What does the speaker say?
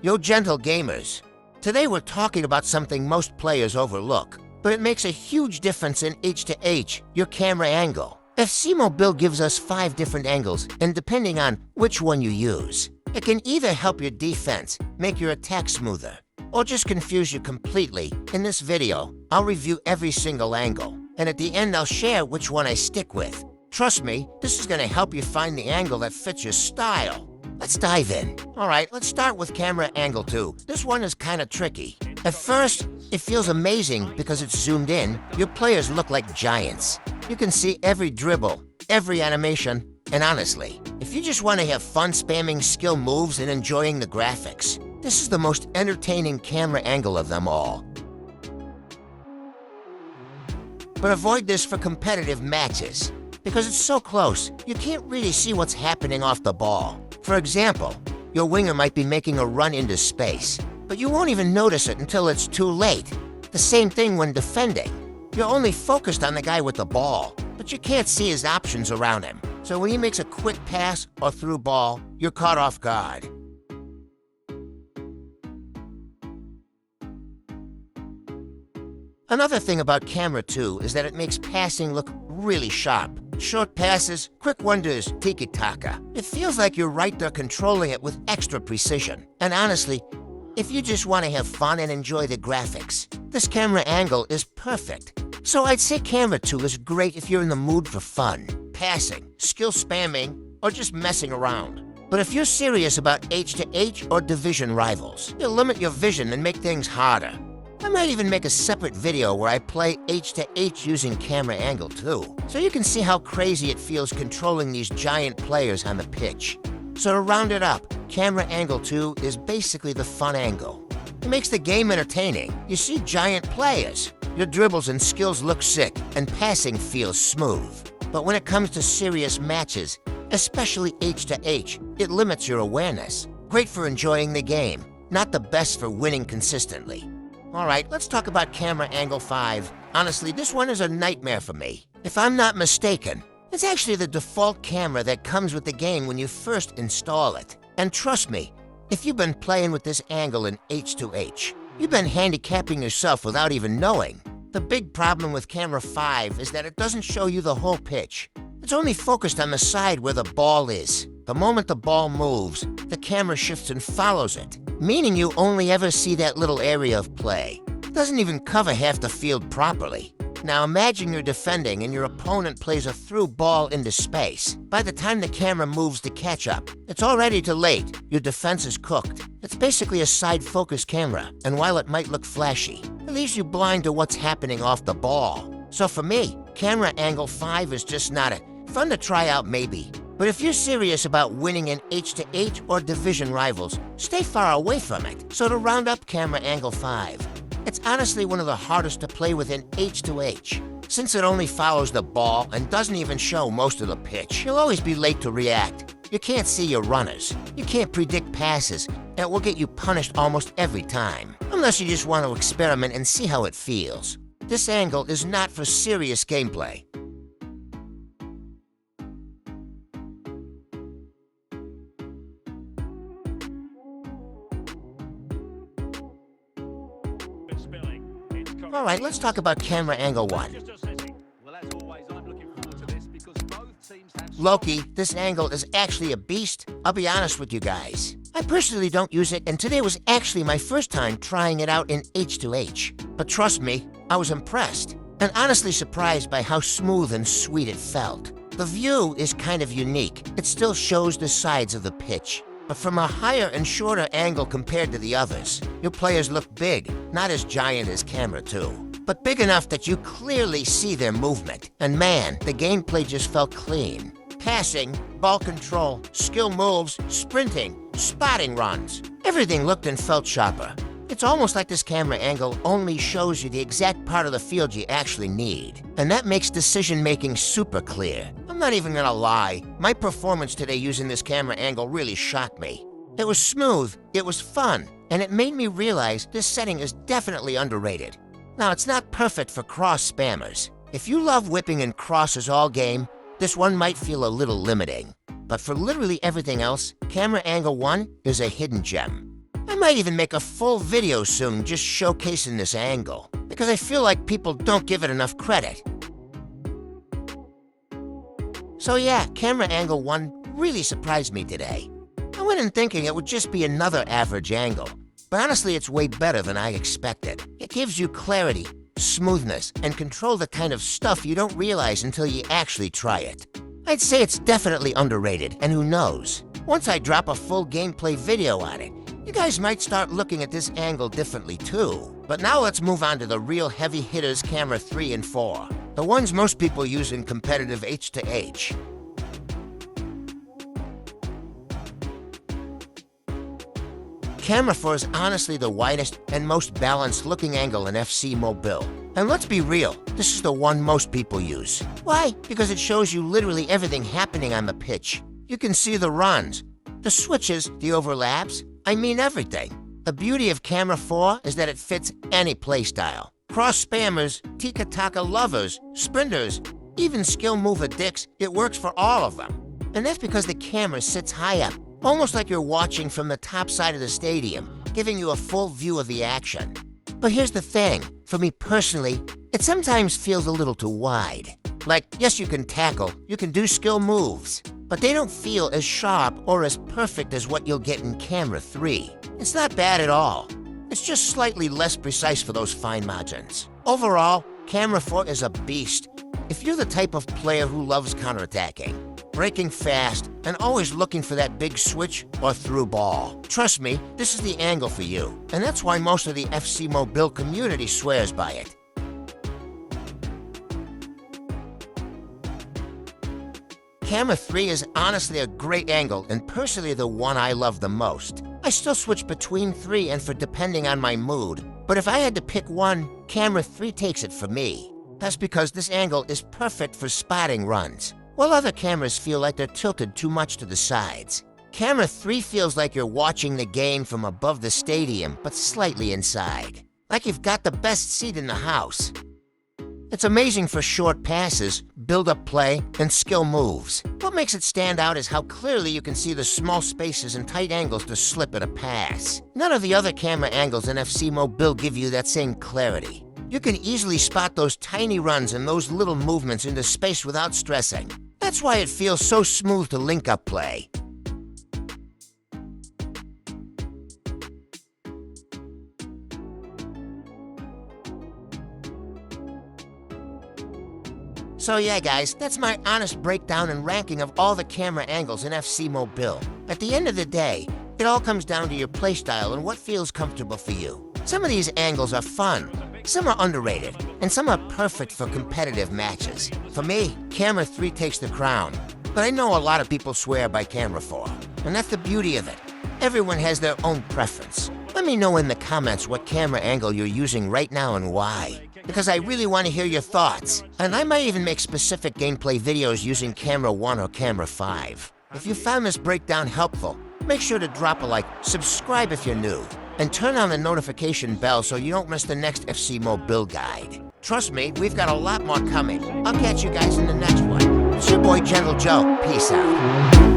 Yo, gentle gamers. Today we're talking about something most players overlook, but it makes a huge difference in H2H, your camera angle. FC Bill gives us 5 different angles, and depending on which one you use, it can either help your defense, make your attack smoother, or just confuse you completely. In this video, I'll review every single angle, and at the end I'll share which one I stick with. Trust me, this is going to help you find the angle that fits your style. Let's dive in. Alright, let's start with camera angle 2. This one is kinda tricky. At first, it feels amazing because it's zoomed in. Your players look like giants. You can see every dribble, every animation, and honestly, if you just want to have fun spamming skill moves and enjoying the graphics, this is the most entertaining camera angle of them all. But avoid this for competitive matches, because it's so close, you can't really see what's happening off the ball. For example, your winger might be making a run into space, but you won't even notice it until it's too late. The same thing when defending. You're only focused on the guy with the ball, but you can't see his options around him. So when he makes a quick pass or through ball, you're caught off guard. Another thing about camera 2 is that it makes passing look really sharp. Short passes, quick wonders, tiki-taka. It feels like you're right there controlling it with extra precision. And honestly, if you just want to have fun and enjoy the graphics, this camera angle is perfect. So I'd say camera 2 is great if you're in the mood for fun, passing, skill spamming, or just messing around. But if you're serious about H2H or division rivals, you'll limit your vision and make things harder. I might even make a separate video where I play H2H using camera angle 2, so you can see how crazy it feels controlling these giant players on the pitch. So to round it up, camera angle 2 is basically the fun angle. It makes the game entertaining. You see giant players. Your dribbles and skills look sick, and passing feels smooth. But when it comes to serious matches, especially H2H, it limits your awareness. Great for enjoying the game, not the best for winning consistently. Alright, let's talk about camera angle 5. Honestly, this one is a nightmare for me. If I'm not mistaken, it's actually the default camera that comes with the game when you first install it. And trust me, if you've been playing with this angle in H2H, you've been handicapping yourself without even knowing. The big problem with camera 5 is that it doesn't show you the whole pitch. It's only focused on the side where the ball is. The moment the ball moves, the camera shifts and follows it, meaning you only ever see that little area of play. It doesn't even cover half the field properly. Now imagine you're defending and your opponent plays a through ball into space. By the time the camera moves to catch up, it's already too late. Your defense is cooked. It's basically a side-focus camera, and while it might look flashy, it leaves you blind to what's happening off the ball. So for me, camera angle 5 is just not it. Fun to try out maybe. But if you're serious about winning in H2H or division rivals, stay far away from it. So to round up camera angle 5, it's honestly one of the hardest to play with in H2H. Since it only follows the ball and doesn't even show most of the pitch, you'll always be late to react. You can't see your runners. You can't predict passes, and it will get you punished almost every time. Unless you just want to experiment and see how it feels. This angle is not for serious gameplay. Alright, let's talk about camera angle 1. Loki, this angle is actually a beast. I'll be honest with you guys. I personally don't use it, and today was actually my first time trying it out in H2H. But trust me, I was impressed, and honestly surprised by how smooth and sweet it felt. The view is kind of unique. It still shows the sides of the pitch, but from a higher and shorter angle compared to the others. Your players look big, not as giant as camera 2, but big enough that you clearly see their movement. And man, the gameplay just felt clean. Passing, ball control, skill moves, sprinting, spotting runs. Everything looked and felt sharper. It's almost like this camera angle only shows you the exact part of the field you actually need. And that makes decision-making super clear. I'm not even gonna lie, my performance today using this camera angle really shocked me. It was smooth, it was fun, and it made me realize this setting is definitely underrated. Now, it's not perfect for cross spammers. If you love whipping and crosses all game, this one might feel a little limiting. But for literally everything else, camera angle 1 is a hidden gem. might even make a full video soon just showcasing this angle, because I feel like people don't give it enough credit. So yeah, camera angle 1 really surprised me today. I went in thinking it would just be another average angle, but honestly it's way better than I expected. It gives you clarity, smoothness, and control the kind of stuff you don't realize until you actually try it. I'd say it's definitely underrated, and who knows, once I drop a full gameplay video on it, you guys might start looking at this angle differently too. But now let's move on to the real heavy hitters, camera 3 and 4. The ones most people use in competitive H2H. Camera 4 is honestly the widest and most balanced looking angle in FC Mobile. And let's be real, this is the one most people use. Why? Because it shows you literally everything happening on the pitch. You can see the runs, the switches, the overlaps, I mean everything. The beauty of camera 4 is that it fits any playstyle. Cross spammers, tiki-taka lovers, sprinters, even skill mover dicks, it works for all of them. And that's because the camera sits high up, almost like you're watching from the top side of the stadium, giving you a full view of the action. But here's the thing, for me personally, it sometimes feels a little too wide. Like, yes, you can tackle, you can do skill moves, but they don't feel as sharp or as perfect as what you'll get in camera 3. It's not bad at all. It's just slightly less precise for those fine margins. Overall, camera 4 is a beast. If you're the type of player who loves counterattacking, breaking fast, and always looking for that big switch or through ball, trust me, this is the angle for you. And that's why most of the FC Mobile community swears by it. Camera 3 is honestly a great angle and personally the one I love the most. I still switch between 3 and 4 depending on my mood, but if I had to pick one, camera 3 takes it for me. That's because this angle is perfect for spotting runs, while other cameras feel like they're tilted too much to the sides. Camera 3 feels like you're watching the game from above the stadium, but slightly inside. Like you've got the best seat in the house. It's amazing for short passes, build-up play, and skill moves. What makes it stand out is how clearly you can see the small spaces and tight angles to slip at a pass. None of the other camera angles in FC Mobile give you that same clarity. You can easily spot those tiny runs and those little movements into space without stressing. That's why it feels so smooth to link up play. So yeah guys, that's my honest breakdown and ranking of all the camera angles in FC Mobile. At the end of the day, it all comes down to your playstyle and what feels comfortable for you. Some of these angles are fun, some are underrated, and some are perfect for competitive matches. For me, camera 3 takes the crown, but I know a lot of people swear by camera 4, and that's the beauty of it. Everyone has their own preference. Let me know in the comments what camera angle you're using right now and why, because I really want to hear your thoughts. And I might even make specific gameplay videos using camera 1 or camera 5. If you found this breakdown helpful, make sure to drop a like, subscribe if you're new, and turn on the notification bell so you don't miss the next FC Mobile guide. Trust me, we've got a lot more coming. I'll catch you guys in the next one. It's your boy Gentle Joe. Peace out.